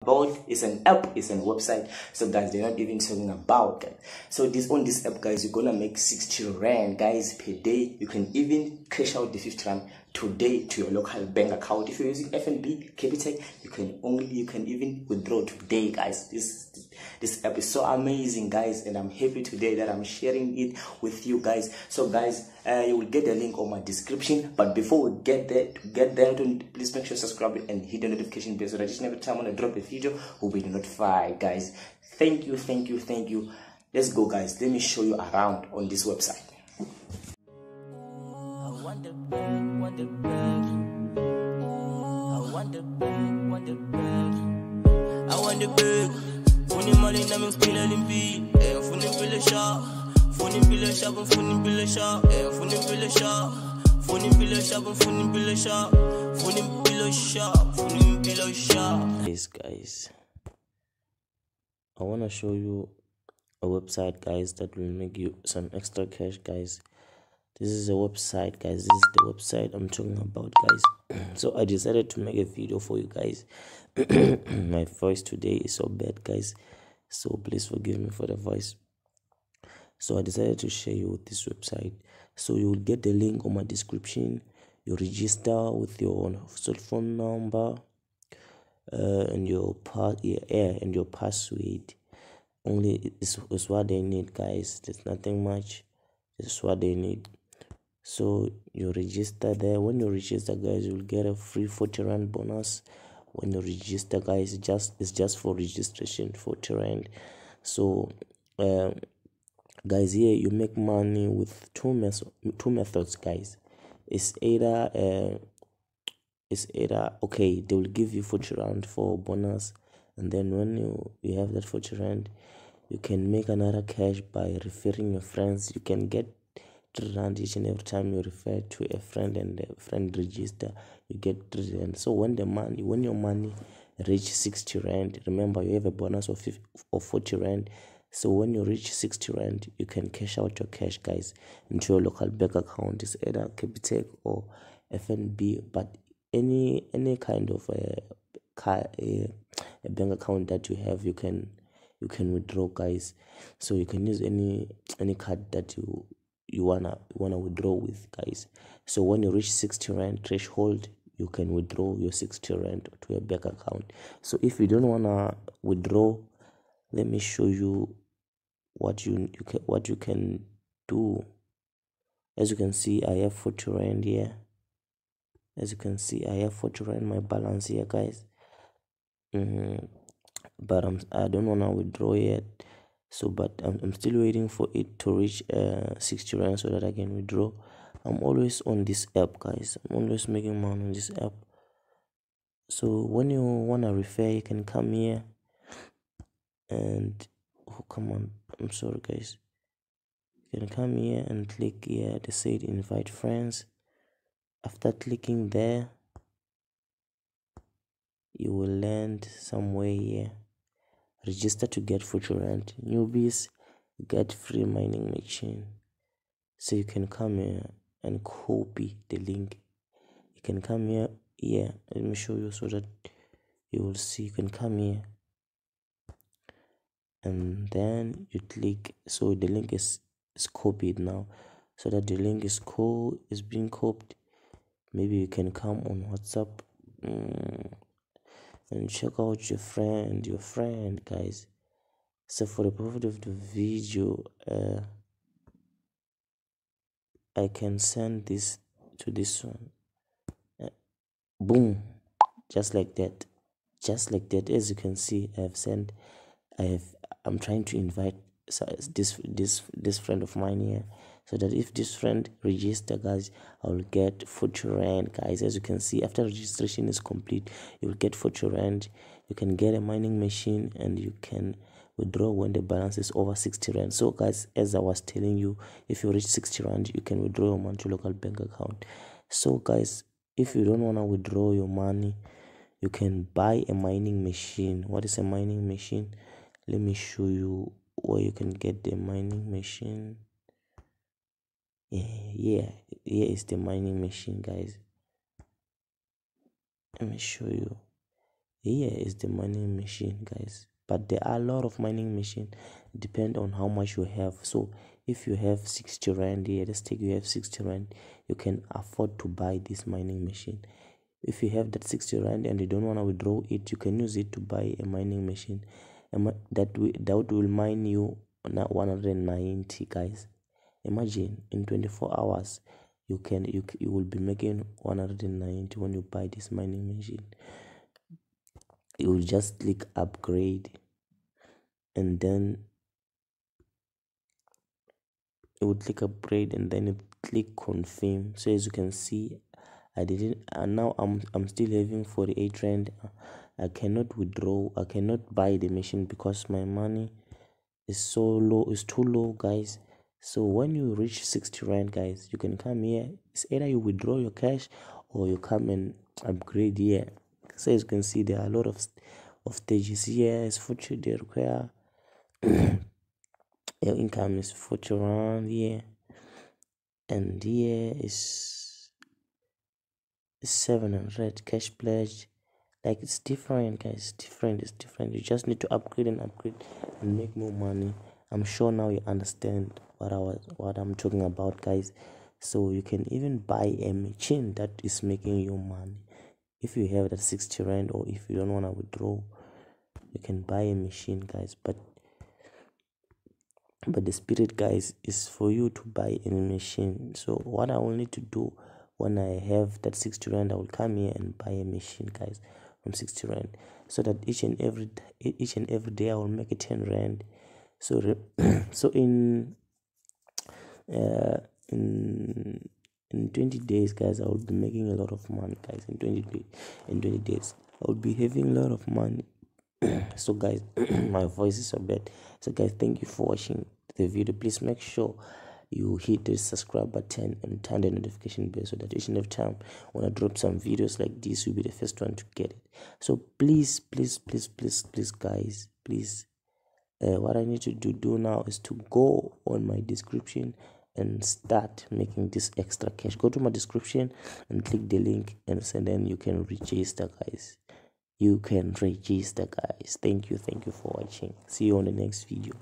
about. It's an app, it's a website. So guys, they're not even talking about it. So on this app, guys, you're gonna make 60 rand, guys, per day. You can even cash out the 50 rand today to your local bank account. If you're using FNB Capitec, you can even withdraw today, guys. This app is so amazing, guys, and I'm happy today that I'm sharing it with you guys. So guys, you will get the link on my description. But before we get there, please make sure to subscribe and hit the notification bell so that each and every time when I drop a video, will be notified, guys. Thank you. Let's go, guys. Let me show you around on this website. I want the bag, want the bag. I want the bag, want the bag. I want the bag. Funny money, na me feel limpi. Funny feel sharp. Funny feel sharp, funny feel sharp. Funny feel sharp. Funny feel sharp, funny feel sharp. Funny feel sharp, funny feel sharp. Guys, I wanna show you a website, guys, that will make you some extra cash, guys. This is a website, guys. This is the website I'm talking about, guys. So I decided to make a video for you guys. My voice today is so bad, guys, so please forgive me for the voice. So I decided to share you with this website. So you will get the link on my description. You register with your cell phone number and your and your password. Only is what they need, guys. There's nothing much. This is what they need. So you register there. When you register, guys, you'll get a free 40 rand bonus. When you register, guys, it's just for registration, 40 rand. So guys, here you make money with two methods, guys. It's either okay, they will give you 40 rand for bonus, and then when you have that 40 rand, you can make another cash by referring your friends. You can get 3 rand each and every time you refer to a friend and the friend register. You get 3 rand. So when your money reach 60 rand, remember you have a bonus of 40 rand. So when you reach 60 rand, you can cash out your cash, guys, into your local bank account. It's either Capitec or FNB, but any kind of a bank account that you have, you can withdraw, guys. So you can use any card that you wanna withdraw with, guys. So when you reach 60 rand threshold, you can withdraw your 60 rand to your bank account. So if you don't wanna withdraw, let me show you what you can do. As you can see, I have 40 rand here. As you can see, I have 40 rand my balance here, guys. But I don't wanna withdraw yet. So but I'm still waiting for it to reach 60 rand so that I can withdraw. I'm always on this app, guys. I'm always making money on this app. So when you wanna refer, you can come here and come on, I'm sorry, guys. You can come here and click here. They said invite friends. After clicking there, you will land somewhere here. Register to get 40 rand. Newbies get free mining machine. So you can come here and copy the link. You can come here. Let me show you so that you will see. You can come here and then you click. So the link is copied now. So that the link is being copied. Maybe you can come on WhatsApp and check out your friend, guys. So for the purpose of the video, I can send this to this one. Boom, just like that. As you can see, I'm trying to invite this friend of mine here, so that if this friend register, guys, I will get 40 rand, guys. As you can see, after registration is complete, you will get 40 rand. You can get a mining machine and you can withdraw when the balance is over 60 rand. So guys, as I was telling you, if you reach 60 rand, you can withdraw your money to local bank account. So guys, if you don't want to withdraw your money, you can buy a mining machine. What is a mining machine? Let me show you where you can get the mining machine. Here is the mining machine, guys. Let me show you. Here is the mining machine, guys, but there are a lot of mining machine. Depend on how much you have. So if you have 60 rand here, let's take you have 60 rand, you can afford to buy this mining machine. If you have that 60 rand and you don't want to withdraw it, you can use it to buy a mining machine, and that will mine you 190, guys. Imagine in 24 hours you will be making 190 when you buy this mining machine. You will just click upgrade, and then you would click upgrade, and then you click confirm. So as you can see, I didn't, and now I'm still having 48 rand. I cannot withdraw, I cannot buy the machine because my money is so low, it's too low, guys. So when you reach 60 rand, guys, you can come here. It's either you withdraw your cash or you come and upgrade here. So as you can see, there are a lot of stages here. It's 40, they require your income is 40 rand here, and here is 700 cash pledge. Like, it's different, guys. It's different. You just need to upgrade and make more money. I'm sure now you understand what I'm talking about, guys. So you can even buy a machine that is making you money. If you have that 60 rand, or if you don't want to withdraw, you can buy a machine, guys. But the spirit, guys, is for you to buy a machine. So what I will need to do, when I have that 60 rand, I will come here and buy a machine, guys, from 60 rand, so that each and every day I will make a 10 rand. So so in 20 days, guys, I will be making a lot of money, guys. In 20 days I will be having a lot of money. So guys, my voice is so bad. So guys, thank you for watching the video. Please make sure you hit the subscribe button and turn the notification bell, so that each and every time when I drop some videos like this, you'll be the first one to get it. So please, guys, please, what I need to do now is to go on my description and start making this extra cash. Go to my description and click the link, and so then you can register, guys. You can register, guys. Thank you for watching. See you on the next video.